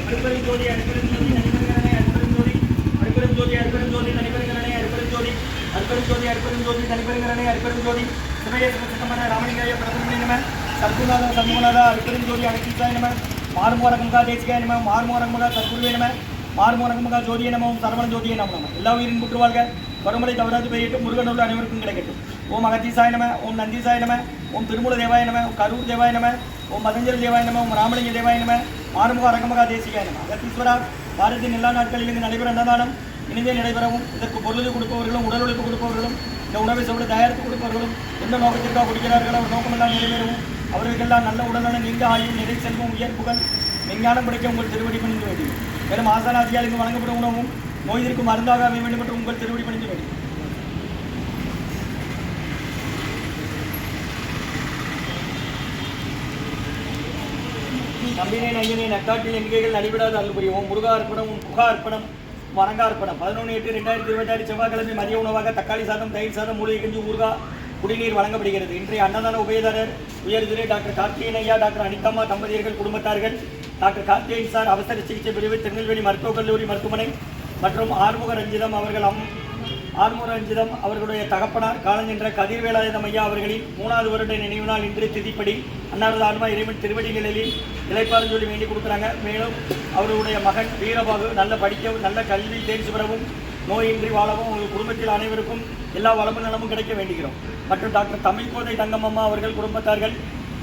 அடுப்பெரும் ஜோதி அடுப்பெரும் ஜோதி தனிப்பெருங்கரணை அடுப்பெரும் ஜோதி அடுப்பெரும் ஜோதி அடுப்பெரும் ஜோதி தனிப்பெருங்கரணை அடுப்பெரும் ஜோதி அடுப்பெரும் ஜோதி அடுப்பெரும் ஜோதி தனிப்பெருங்கரணை அடுப்பெரும் ஜோதி சிவய சிவசக்கமன ராமலிங்காய பிரதமனை நம சத்குருநாத சண்முகநாத அடுப்பெரும் ஜோதி அகத்தீசாய நம மாறுமோரகமுகா தேசிகாய நம மாறுமோரகமுகா சத்குருவே நம மாறுமோரகமுகா ஜோதியை நமவும் சரவண ஜோதியை நம எல்லா உயிரின் புற்று வாழ்க வருமலை தவறாது பெய்யட்டும் முருகனோடு அனைவருக்கும் கிடைக்கட்டும். ஓம் அகத்தீசாய நம ஓம் நந்தீசாய நம ஓம் திருமூல தேவாய நம ஓம் கரூர் தேவாய நம ஓம் மதஞ்சல் தேவாய நம ஓம் ராமலிங்க தேவாய நம மாறுமுக அரங்கமகா தேசிகாய நம. அகத்தீஸ்வரா பாரதியின் எல்லா நாட்களிலும் நடைபெற அன்னதானம் இனிதே நடைபெறவும் இதற்கு பொருள் கொடுப்பவர்களும் உடல் உழைப்பு கொடுப்பவர்களும் இந்த உணவை சொல்ல தயாரித்து கொடுப்பவர்களும் எந்த நோக்கத்திற்காக கொடுக்கிறார்களோ அவர் நோக்கமெல்லாம் நிறைவேறவும் அவர்களுக்கெல்லாம் நல்ல உடல்நலம் நீங்க ஆயும் நிறை செல்வம் உயர்ப்புகள் விஞ்ஞானம் படிக்க உங்கள் திருவடி பணிந்து வேண்டும். மேலும் ஆசானாதியாளுக்கு வழங்கப்படும் உணவும் நோய்திற்கு மருந்தாக அமைய வேண்டும் என்று உங்கள் திருவடி பணிந்து வேண்டும். நம்பினேன் ஐயனே நக்காட்டில் எண்கைகள் நடைபெறாத அருள் புரியும். முருகா அர்ப்பணம் புகா அர்ப்பணம் வரங்கா அர்ப்பணம் 11/8/2026 செவ்வாய்க்கிழமை மதிய உணவாக தக்காளி சாதம் தயிர் சாதம் மூலிகை கஞ்சி ஊர்கா குடிநீர் வழங்கப்படுகிறது. இன்றைய அன்னதான உபயதாரர் உயர் திரு டாக்டர் கார்த்திகேயன் ஐயா டாக்டர் அனிதம்மா தம்பதியர்கள் குடும்பத்தார்கள் டாக்டர் கார்த்திகேயன் சார் அவசர சிகிச்சை பிரிவு திருநெல்வேலி மருத்துவக் கல்லூரி மருத்துவமனை மற்றும் ஆறுமுக ரஞ்சிதம் அவர்களுடைய தகப்பனார் காலஞ்சென்ற கதிர்வேலாயுதம் ஐயா அவர்களின் 3வது வருட நினைவு நாள் இன்று திதிப்படி அன்னாரது ஆன்மா இறைவன் திருவடி நிலையில் இளைப்பாறும் சொல்லி வேண்டி கொடுக்குறாங்க. மேலும் அவர்களுடைய மகன் வீரபாகு நல்ல படிக்கவும் நல்ல கல்வி தேர்ச்சி பெறவும் நோயின்றி வாழவும் உங்கள் குடும்பத்தில் அனைவருக்கும் எல்லா வளமும் நலமும் கிடைக்க வேண்டுகிறோம். மற்றும் டாக்டர் தமிழ்கோதை தங்கம்மா அவர்கள் குடும்பத்தார்கள்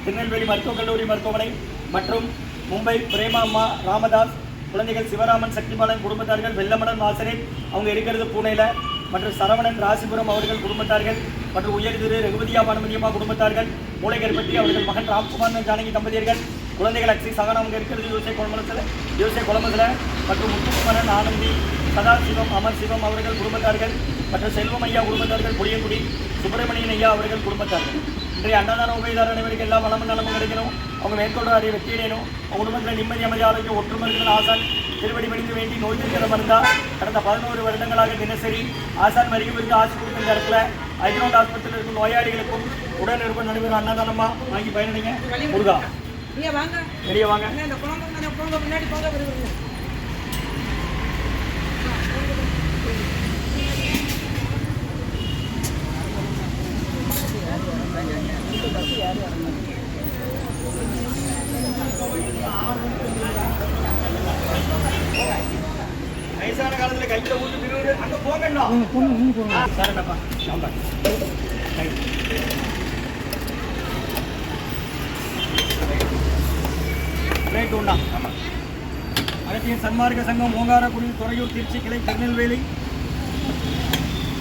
திருநெல்வேலி மருத்துவக் கல்லூரி மருத்துவமனை மற்றும் மும்பை பிரேமா அம்மா ராமதாஸ் குழந்தைகள் சிவராமன் சக்திபாலன் குடும்பத்தார்கள் வெள்ளமடன் வாசரேன் அவங்க இருக்கிறது பூனேல மற்றும் சரவணன் ராசிபுரம் அவர்கள் குடும்பத்தார்கள் மற்றும் உயர் திரு ரகுபதியா பானுமதியம்மா குடும்பத்தார்கள் மூளைகர்பட்டி அவர்கள் மகன் ராம்குமார் ஜானகி தம்பதியர்கள் குழந்தைகள் அக்சி சகன் அவங்க இருக்கிறது யோசை குளமசில் மற்றும் முத்துக்குமரன் ஆனந்தி சதாசிவம் அமர் சிவம் அவர்கள் குடும்பத்தார்கள் மற்றும் செல்வம் ஐயா குடும்பத்தார்கள் புளியங்குடி சுப்பிரமணியன் ஐயா அவர்கள் குடும்பத்தார்கள். இன்றைய அன்னதான உபயதார அனைவருக்கு எல்லா வளமும் நலமும் கிடைக்கணும். அவங்க மேற்கொண்டு அறிய வெற்றியடையணும். அவங்க குடும்பத்தில் நிம்மதி அமைதி ஆரோக்கியம் ஒற்றுமர்கள் ஆசான் திருவடி பணிந்து வேண்டி நோய் இருக்கிற மருந்தா கடந்த 11 வருடங்களாக தினசரி ஆசான் வருகை ஆசி கொடுக்கும் இடத்துல ஹைதராபாத் ஆஸ்பத்திரியில் இருக்கும் நோயாளிகளுக்கும் உடல் நிருபம் நடைபெறும் அன்னதானமா வாங்கி பயனடைங்க. முருகா வெளியே வாங்க. வயசான காலத்தில் கையில் ஊற்றி திருவிழா அங்கே போகணும். சாரப்பா ரைட் ஒன்றா அகத்திய சன்மார்க்க சங்கம் ஓங்காரக்குடி துறையூர் திருச்சி கிளை திருநெல்வேலி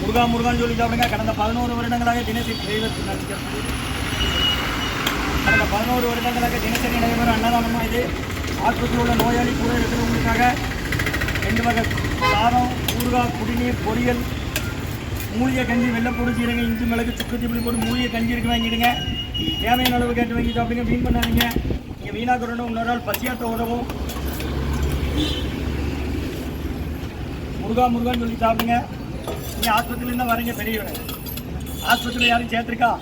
முருகான்னு சொல்லி சாப்பிடுங்க. கடந்த 11 வருடங்களாக தினசரி நடைபெறும் அன்னதானமாக இது ஆஸ்பத்திரியில் உள்ள நோயாளி கூட இருக்கிறவங்களுக்காக 2 வகை சாதம் ஊறுகாய் குடிநீர் பொரியல் மூலிகை கஞ்சி வெள்ளைப்பூடு சீரக இஞ்சி மிளகு சுக்கு தீப்பி போட்டு மூலிகை கஞ்சி இருக்கு வாங்கிடுங்க. தேவையான அளவு கேட்டு வாங்கி சாப்பிடுங்க. வீண் பண்ணாதீங்க. நீங்கள் வீணாக்கிறணும் இன்னொரு நாள் பசியாத்த உதவும். முருகான்னு சொல்லி சாப்பிடுங்க. நீங்கள் ஆஸ்பத்திரியிலேருந்து தான் வரீங்க பெரியவரை ஆஸ்பத்திரியில் யாரும் சேர்த்துருக்கா?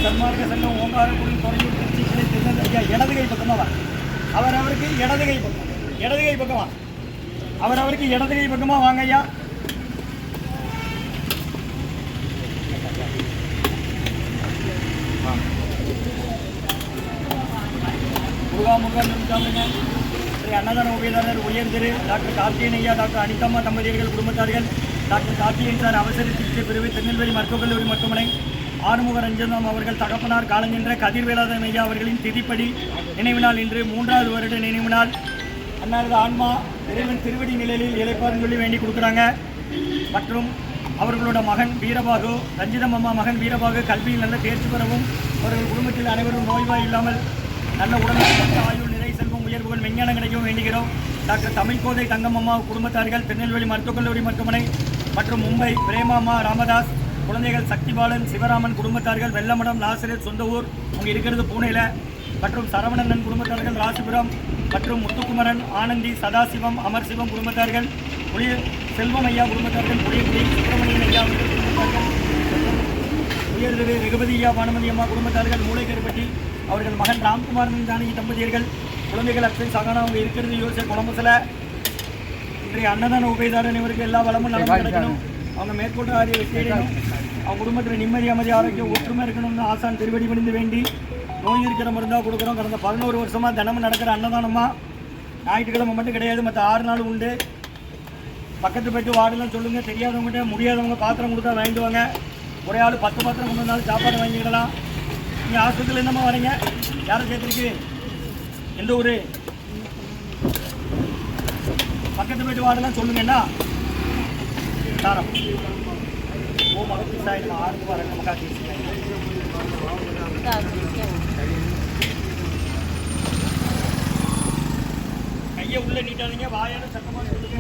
சன்மார்க்க சங்கம் ஓங்காரக்குடி துறையூர் திருச்சி கிளை திருநெல்வேலி இடது கை பக்கமாக அவரவருக்கு இடது கை பக்கமா அவரவருக்கு இடது கை பக்கமாக வாங்க ஐயா. முருகான்னு சாப்பிடுங்க. அன்னதான உபயதாரர் உயர் திரு டாக்டர் கார்த்திகேயன் ஐயா டாக்டர் அனிதம்மா தம்பதியர்கள் குடும்பத்தார்கள் டாக்டர் கார்த்திகேயன் சார் அவசர சிகிச்சை பிரிவு திருநெல்வேலி மருத்துவக் கல்லூரி மருத்துவமனை ஆறுமுக ரஞ்சனம் அவர்கள் தகப்பனார் காலஞ்சென்ற கதிர்வேலாயுதம் ஐயா அவர்களின் திதிப்படி நினைவு நாள் இன்று 3வது வருட நினைவு நாள். அன்னாரது ஆன்மா இறைவன் திருவடி நிலையில் இளைப்பாறும் சொல்லி வேண்டி கொடுக்குறாங்க. மற்றும் அவர்களோட மகன் வீரபாகு ரஞ்சிதம் அம்மா மகன் வீரபாகு கல்வியில் நல்ல தேர்ச்சி பெறவும் அவர்கள் குடும்பத்தில் அனைவரும் நோய்வாய் இல்லாமல் நல்ல உடல் ஆயுள் நிறை செல்வம் உயர்வுகள் விஞ்ஞானம் கிடைக்கவும் வேண்டுகிறோம். டாக்டர் தமிழ்கோதை தங்கம்மா குடும்பத்தார்கள் திருநெல்வேலி மருத்துவக் கல்லூரி மருத்துவமனை மற்றும் மும்பை பிரேமா அம்மா ராமதாஸ் குழந்தைகள் சக்திபாலன் சிவராமன் குடும்பத்தார்கள் வெள்ளமடம் நாசரேத் சொந்த ஊர் அவங்க இருக்கிறது பூனேல மற்றும் சரவணன் குடும்பத்தார்கள் ராசிபுரம் மற்றும் முத்துக்குமரன் ஆனந்தி சதாசிவம் அமர் சிவம் குடும்பத்தார்கள் செல்வம் ஐயா குடும்பத்தார்கள் புளியங்குடி சுப்பிரமணியன் ஐயா குடும்பத்தார்கள் அமைச்சர் திரு ரகுபதியா பானுமதி அம்மா குடும்பத்தார்கள் மூளைக்கருப்பட்டி அவர்கள் மகன் ராம்குமார் ஜானகி தம்பதியர்கள் குழந்தைகள் அக்ஷய் சகானா அவங்க இருக்கிறது யோசிச்ச குழம்புல இன்றைய அன்னதான உபயதாரன் இவருக்கு எல்லா வளமும் நலமும் கிடைக்கணும். அவங்க மேற்கொண்டு ஆரிய வெற்றியடையணும். அவங்க குடும்பத்தில் நிம்மதி அமைதி ஆரோக்கியம் ஒற்றுமை இருக்கணும்னு ஆசான் திருவடி பணிந்து வேண்டி நோய் இருக்கிற மருந்தாக கொடுக்குறோம். கடந்த 11 வருஷமாக தினமும் நடக்கிற அன்னதானமாக ஞாயிற்றுக்கிழமை மட்டும் கிடையாது, மற்ற 6 நாள் உண்டு. பக்கத்து போய்ட்டு வார்டுலாம் சொல்லுங்கள். தெரியாதவங்ககிட்ட முடியாதவங்க பாத்திரம் கொடுத்தா வாங்கிடுவாங்க. ஒரே ஆள் 10 பாத்திரம் கொண்டு வந்தாலும் சாப்பாடு வாங்கிக்கிடலாம். நீங்கள் ஆஸ்பத்திரியில் என்னம்மா வரீங்க? யாரை சேர்த்துருக்கு? எந்த ஊர்? பக்கத்து போய்ட்டு வார்டெல்லாம் சொல்லுங்கண்ணா. தாரம் ஓ மகத்து சாயில் 6 ரூபாய் நமக்காக கையை உள்ள நீட்டாதீங்க. வாயால சத்தமாக சொல்லுங்க.